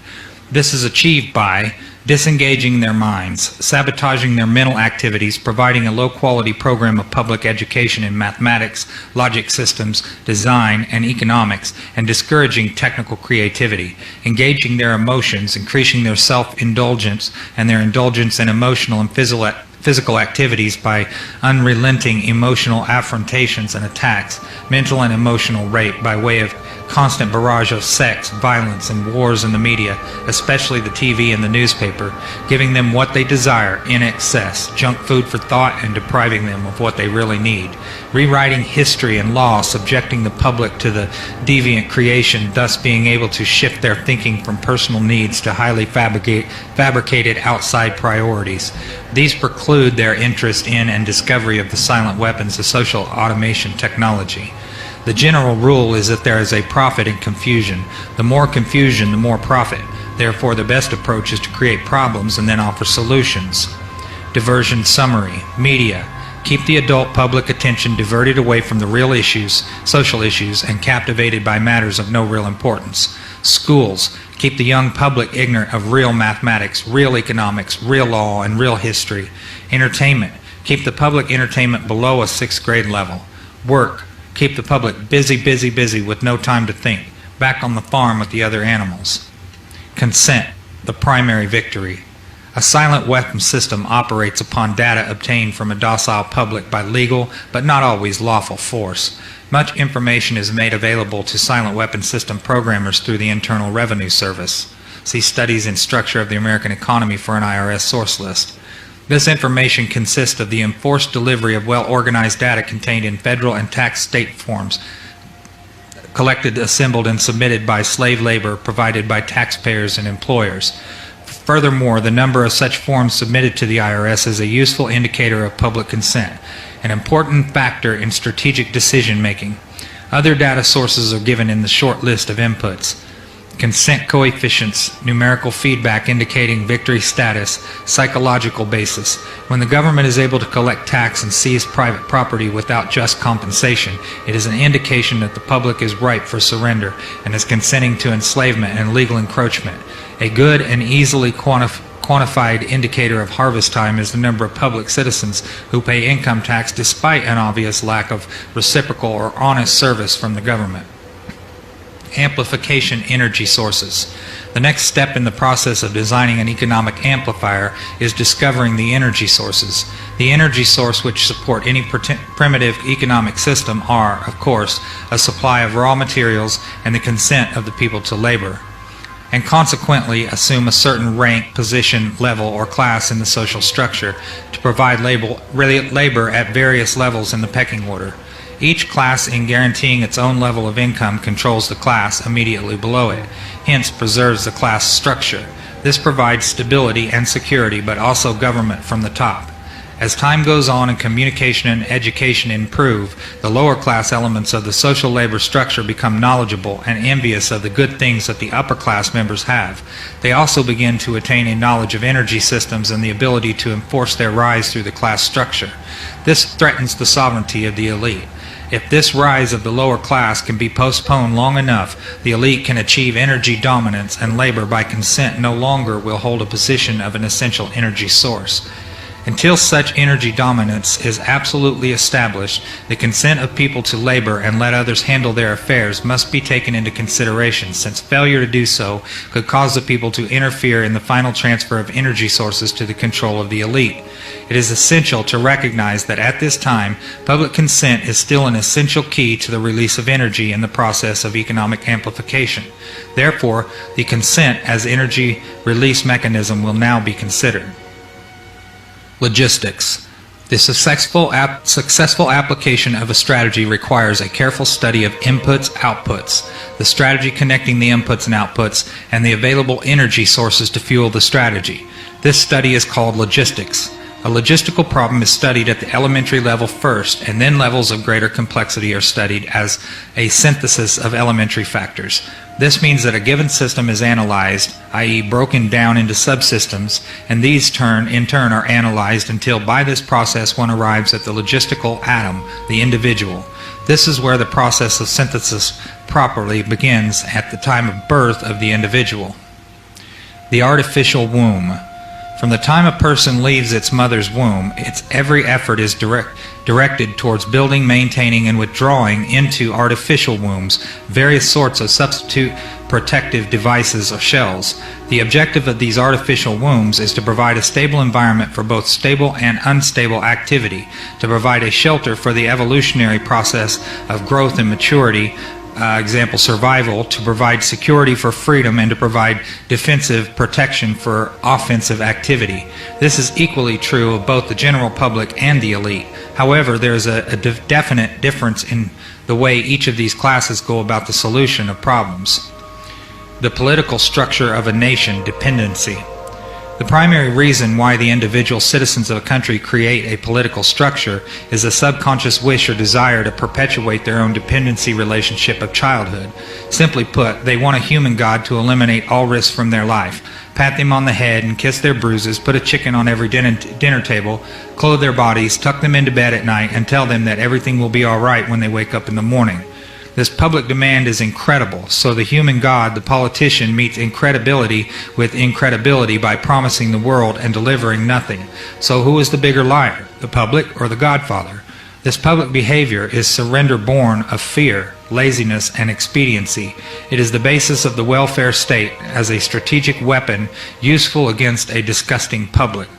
This is achieved by disengaging their minds, sabotaging their mental activities, providing a low-quality program of public education in mathematics, logic systems, design, and economics, and discouraging technical creativity, engaging their emotions, increasing their self-indulgence and their indulgence in emotional and physical activities by unrelenting emotional affrontations and attacks, mental and emotional rape by way of constant barrage of sex, violence, and wars in the media, especially the TV and the newspaper, giving them what they desire in excess, junk food for thought, and depriving them of what they really need, rewriting history and law, subjecting the public to the deviant creation, thus being able to shift their thinking from personal needs to highly fabricated outside priorities. These preclude their interest in and discovery of the silent weapons of social automation technology. The general rule is that there is a profit in confusion. The more confusion, the more profit. Therefore, the best approach is to create problems and then offer solutions. Diversion summary. Media. Keep the adult public attention diverted away from the real issues, social issues, and captivated by matters of no real importance. Schools. Keep the young public ignorant of real mathematics, real economics, real law, and real history. Entertainment. Keep the public entertainment below a 6th grade level. Work. Keep the public busy with no time to think, back on the farm with the other animals. Consent, the primary victory. A silent weapon system operates upon data obtained from a docile public by legal, but not always lawful force. Much information is made available to silent weapon system programmers through the Internal Revenue Service. See Studies in Structure of the American Economy for an IRS source list. This information consists of the enforced delivery of well-organized data contained in federal and tax state forms, collected, assembled, and submitted by slave labor provided by taxpayers and employers. Furthermore, the number of such forms submitted to the IRS is a useful indicator of public consent, an important factor in strategic decision-making. Other data sources are given in the short list of inputs. consent coefficients, numerical feedback indicating victory status, psychological basis. When the government is able to collect tax and seize private property without just compensation, it is an indication that the public is ripe for surrender and is consenting to enslavement and legal encroachment. A good and easily quantified indicator of harvest time is the number of public citizens who pay income tax despite an obvious lack of reciprocal or honest service from the government. Amplification energy sources. The next step in the process of designing an economic amplifier is discovering the energy sources. The energy source which support any primitive economic system are, of course, a supply of raw materials and the consent of the people to labor, and consequently assume a certain rank, position, level, or class in the social structure to provide labor at various levels in the pecking order. Each class, in guaranteeing its own level of income, controls the class immediately below it, hence preserves the class structure. This provides stability and security, but also government from the top. As time goes on and communication and education improve, the lower class elements of the social labor structure become knowledgeable and envious of the good things that the upper class members have. They also begin to attain a knowledge of energy systems and the ability to enforce their rise through the class structure. This threatens the sovereignty of the elite. If this rise of the lower class can be postponed long enough, the elite can achieve energy dominance, and labor by consent no longer will hold a position of an essential energy source. Until such energy dominance is absolutely established, the consent of people to labor and let others handle their affairs must be taken into consideration, since failure to do so could cause the people to interfere in the final transfer of energy sources to the control of the elite. It is essential to recognize that at this time, public consent is still an essential key to the release of energy in the process of economic amplification. Therefore, the consent as energy release mechanism will now be considered. Logistics. The successful application of a strategy requires a careful study of inputs, outputs, the strategy connecting the inputs and outputs, and the available energy sources to fuel the strategy. This study is called logistics. A logistical problem is studied at the elementary level first, and then levels of greater complexity are studied as a synthesis of elementary factors. This means that a given system is analyzed, i.e. broken down into subsystems, and these in turn are analyzed until by this process one arrives at the logistical atom, the individual. This is where the process of synthesis properly begins, at the time of birth of the individual. The artificial womb. From the time a person leaves its mother's womb, its every effort is directed towards building, maintaining, and withdrawing into artificial wombs various sorts of substitute protective devices or shells. The objective of these artificial wombs is to provide a stable environment for both stable and unstable activity, to provide a shelter for the evolutionary process of growth and maturity, example survival, to provide security for freedom, and to provide defensive protection for offensive activity. This is equally true of both the general public and the elite. However, there is a definite difference in the way each of these classes go about the solution of problems. The political structure of a nation, dependency. The primary reason why the individual citizens of a country create a political structure is a subconscious wish or desire to perpetuate their own dependency relationship of childhood. Simply put, they want a human god to eliminate all risks from their life, pat them on the head and kiss their bruises, put a chicken on every dinner table, clothe their bodies, tuck them into bed at night, and tell them that everything will be all right when they wake up in the morning. This public demand is incredible, so the human god, the politician, meets incredibility with incredibility by promising the world and delivering nothing. So who is the bigger liar, the public or the godfather? This public behavior is surrender born of fear, laziness, and expediency. It is the basis of the welfare state as a strategic weapon useful against a disgusting public.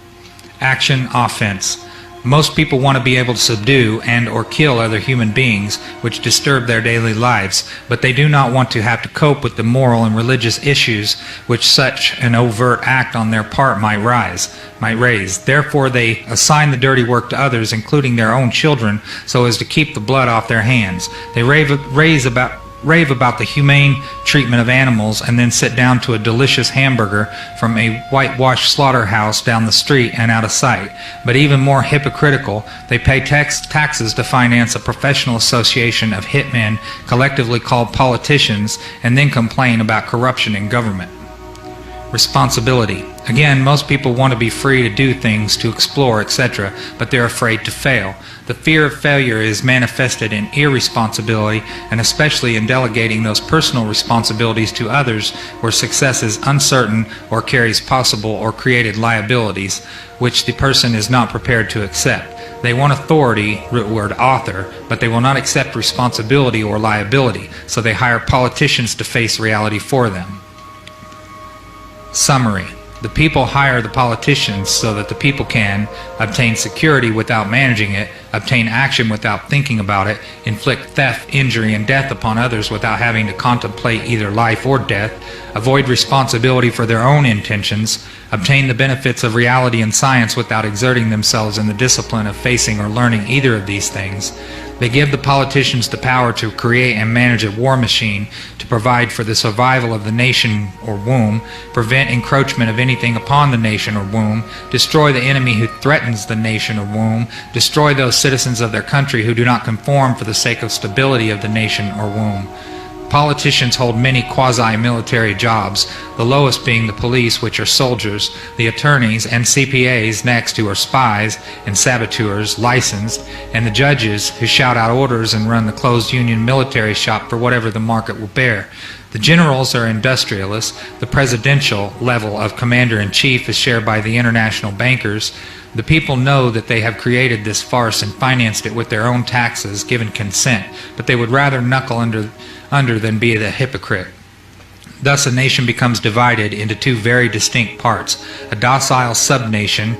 Action, offense. Most people want to be able to subdue and or kill other human beings which disturb their daily lives, but they do not want to have to cope with the moral and religious issues which such an overt act on their part might raise. Therefore they assign the dirty work to others, including their own children, so as to keep the blood off their hands. They rave about rave about the humane treatment of animals and then sit down to a delicious hamburger from a whitewashed slaughterhouse down the street and out of sight. But even more hypocritical, they pay taxes to finance a professional association of hitmen collectively called politicians and then complain about corruption in government. Responsibility. Again, most people want to be free to do things, to explore, etc., but they're afraid to fail. The fear of failure is manifested in irresponsibility, and especially in delegating those personal responsibilities to others where success is uncertain or carries possible or created liabilities, which the person is not prepared to accept. They want authority, root word author, but they will not accept responsibility or liability, so they hire politicians to face reality for them. Summary. The people hire the politicians so that the people can obtain security without managing it, obtain action without thinking about it, inflict theft, injury, and death upon others without having to contemplate either life or death, avoid responsibility for their own intentions, obtain the benefits of reality and science without exerting themselves in the discipline of facing or learning either of these things. They give the politicians the power to create and manage a war machine, to provide for the survival of the nation or womb, prevent encroachment of anything upon the nation or womb, destroy the enemy who threatens the nation or womb, destroy those citizens of their country who do not conform for the sake of stability of the nation or womb. Politicians hold many quasi-military jobs, the lowest being the police, which are soldiers, the attorneys and CPAs next, who are spies and saboteurs, licensed, and the judges, who shout out orders and run the closed union military shop for whatever the market will bear. The generals are industrialists. The presidential level of commander-in-chief is shared by the international bankers. The people know that they have created this farce and financed it with their own taxes, given consent, but they would rather knuckle under than be the hypocrite. Thus a nation becomes divided into two very distinct parts: a docile subnation,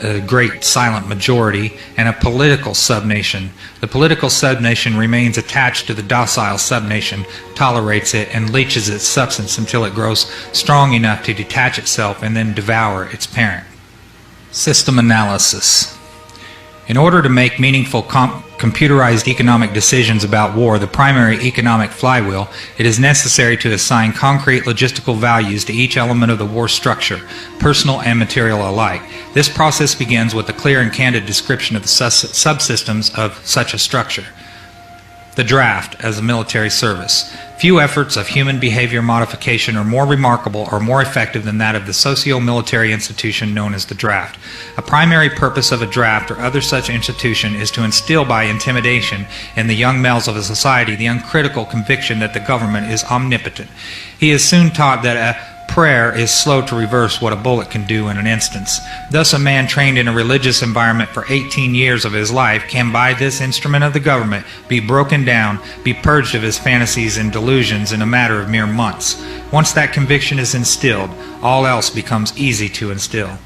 a great silent majority, and a political subnation. The political subnation remains attached to the docile subnation, tolerates it, and leaches its substance until it grows strong enough to detach itself and then devour its parent. System analysis. In order to make meaningful computerized economic decisions about war, the primary economic flywheel, it is necessary to assign concrete logistical values to each element of the war structure, personal and material alike. This process begins with a clear and candid description of the subsystems of such a structure. The draft as a military service. Few efforts of human behavior modification are more remarkable or more effective than that of the socio-military institution known as the draft. A primary purpose of a draft or other such institution is to instill by intimidation in the young males of a society the uncritical conviction that the government is omnipotent. He is soon taught that a prayer is slow to reverse what a bullet can do in an instance. Thus a man trained in a religious environment for 18 years of his life can, by this instrument of the government, be broken down, be purged of his fantasies and delusions in a matter of mere months. Once that conviction is instilled, all else becomes easy to instill.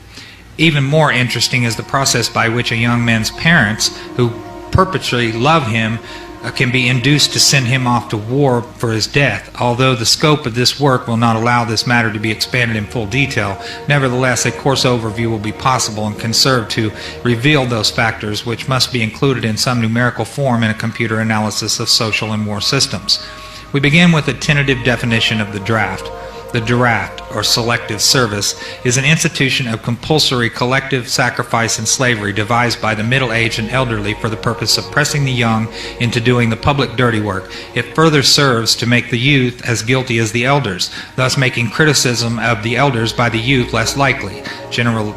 Even more interesting is the process by which a young man's parents, who perpetually love him, can be induced to send him off to war for his death. Although the scope of this work will not allow this matter to be expanded in full detail, nevertheless a course overview will be possible and can serve to reveal those factors which must be included in some numerical form in a computer analysis of social and war systems. We begin with a tentative definition of the draft. The draft, or selective service, is an institution of compulsory collective sacrifice and slavery devised by the middle-aged and elderly for the purpose of pressing the young into doing the public dirty work. It further serves to make the youth as guilty as the elders, thus making criticism of the elders by the youth less likely. Generational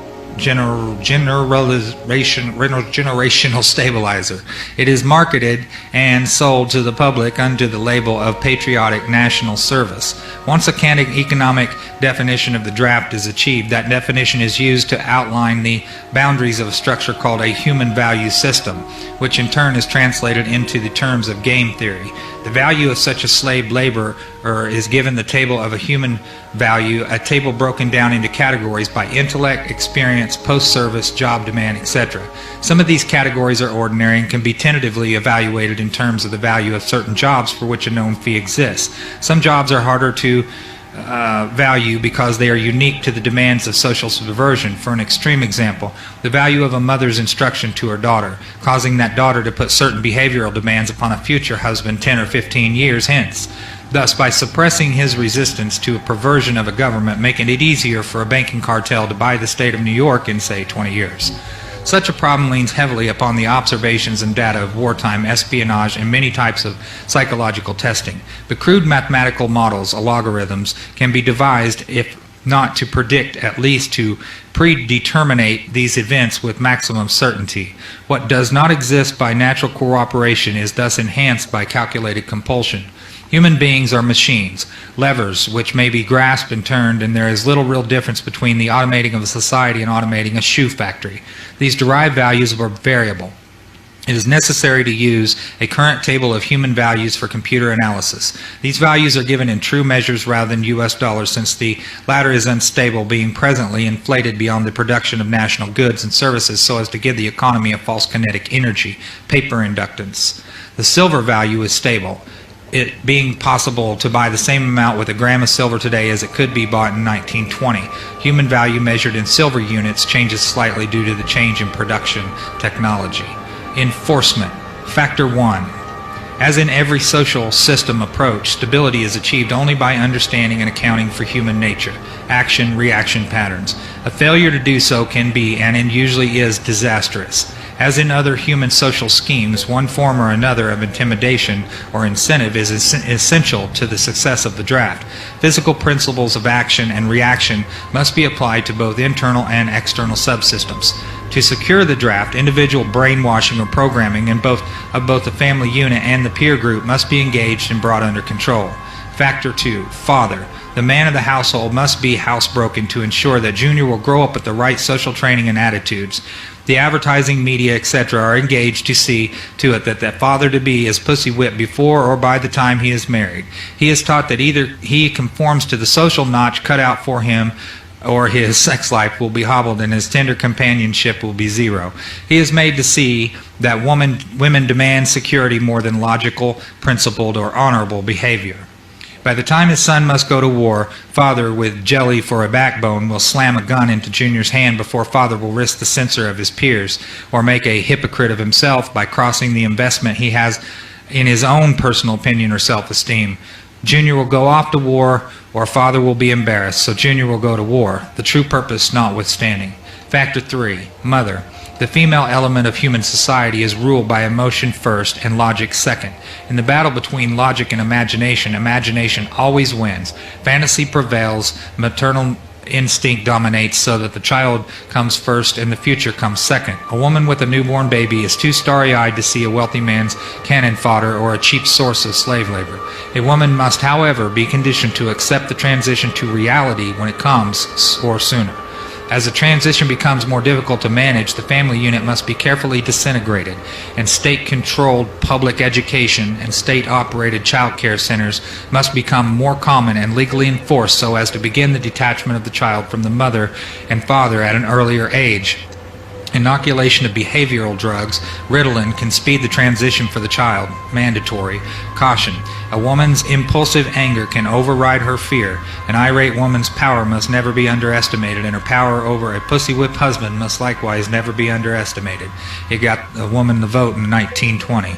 stabilizer. It is marketed and sold to the public under the label of patriotic national service. Once a candid economic definition of the draft is achieved, that definition is used to outline the boundaries of a structure called a human value system, which in turn is translated into the terms of game theory. The value of such a slave laborer is given the table of a human value, a table broken down into categories by intellect, experience, post-service, job demand, etc. Some of these categories are ordinary and can be tentatively evaluated in terms of the value of certain jobs for which a known fee exists. Some jobs are harder to value because they are unique to the demands of social subversion. For an extreme example, the value of a mother's instruction to her daughter, causing that daughter to put certain behavioral demands upon a future husband 10 or 15 years hence. Thus, by suppressing his resistance to a perversion of a government, making it easier for a banking cartel to buy the state of New York in, say, 20 years. Such a problem leans heavily upon the observations and data of wartime espionage and many types of psychological testing. The crude mathematical models, algorithms, can be devised, if not to predict, at least to predeterminate these events with maximum certainty. What does not exist by natural cooperation is thus enhanced by calculated compulsion. Human beings are machines, levers which may be grasped and turned, and there is little real difference between the automating of a society and automating a shoe factory. These derived values are variable. It is necessary to use a current table of human values for computer analysis. These values are given in true measures rather than US dollars, since the latter is unstable, being presently inflated beyond the production of national goods and services so as to give the economy a false kinetic energy, paper inductance. The silver value is stable, it being possible to buy the same amount with a gram of silver today as it could be bought in 1920. Human value measured in silver units changes slightly due to the change in production technology. Enforcement. Factor 1. As in every social system approach, stability is achieved only by understanding and accounting for human nature, action-reaction patterns. A failure to do so can be, and usually is, disastrous. As in other human social schemes, one form or another of intimidation or incentive is essential to the success of the draft. Physical principles of action and reaction must be applied to both internal and external subsystems. To secure the draft, individual brainwashing or programming in both the family unit and the peer group must be engaged and brought under control. Factor 2. Father. The man of the household must be housebroken to ensure that Junior will grow up with the right social training and attitudes. The advertising, media, etc. are engaged to see to it that that father-to-be is pussy-whipped before or by the time he is married. He is taught that either he conforms to the social notch cut out for him, or his sex life will be hobbled and his tender companionship will be zero. He is made to see that women demand security more than logical, principled, or honorable behavior. By the time his son must go to war, father, with jelly for a backbone, will slam a gun into Junior's hand before father will risk the censor of his peers, or make a hypocrite of himself by crossing the investment he has in his own personal opinion or self-esteem. Junior will go off to war, or father will be embarrassed, so Junior will go to war, the true purpose notwithstanding. Factor 3. Mother. The female element of human society is ruled by emotion first and logic second. In the battle between logic and imagination, imagination always wins. Fantasy prevails, maternal instinct dominates, so that the child comes first and the future comes second. A woman with a newborn baby is too starry-eyed to see a wealthy man's cannon fodder or a cheap source of slave labor. A woman must, however, be conditioned to accept the transition to reality when it comes, or sooner. As the transition becomes more difficult to manage, the family unit must be carefully disintegrated, and state-controlled public education and state-operated child care centers must become more common and legally enforced so as to begin the detachment of the child from the mother and father at an earlier age. Inoculation of behavioral drugs, Ritalin, can speed the transition for the child. Mandatory. Caution. A woman's impulsive anger can override her fear. An irate woman's power must never be underestimated, and her power over a pussy-whipped husband must likewise never be underestimated. It got a woman the vote in 1920.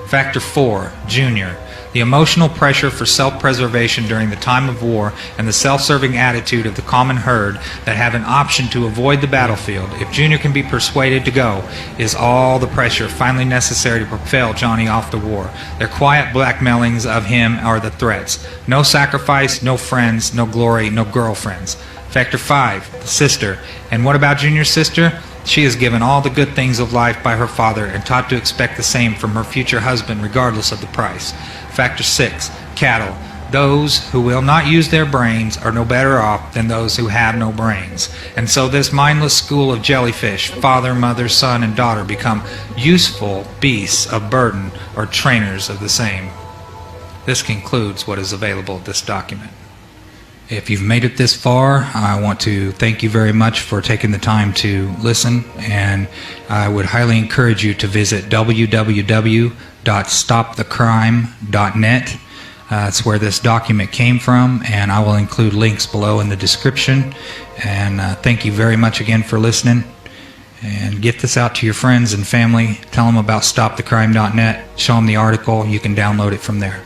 Factor 4. Junior. The emotional pressure for self-preservation during the time of war and the self-serving attitude of the common herd that have an option to avoid the battlefield, if Junior can be persuaded to go, is all the pressure finally necessary to propel Johnny off to war. Their quiet blackmailings of him are the threats. No sacrifice, no friends, no glory, no girlfriends. Factor 5. The sister. And what about Junior's sister? She is given all the good things of life by her father and taught to expect the same from her future husband regardless of the price. Factor 6. Cattle. Those who will not use their brains are no better off than those who have no brains. And so this mindless school of jellyfish, father, mother, son, and daughter, become useful beasts of burden or trainers of the same. This concludes what is available in this document. If you've made it this far, I want to thank you very much for taking the time to listen, and I would highly encourage you to visit www.stopthecrime.net. It's where this document came from, and I will include links below in the description. And thank you very much again for listening. And get this out to your friends and family. Tell them about stopthecrime.net. Show them the article. You can download it from there.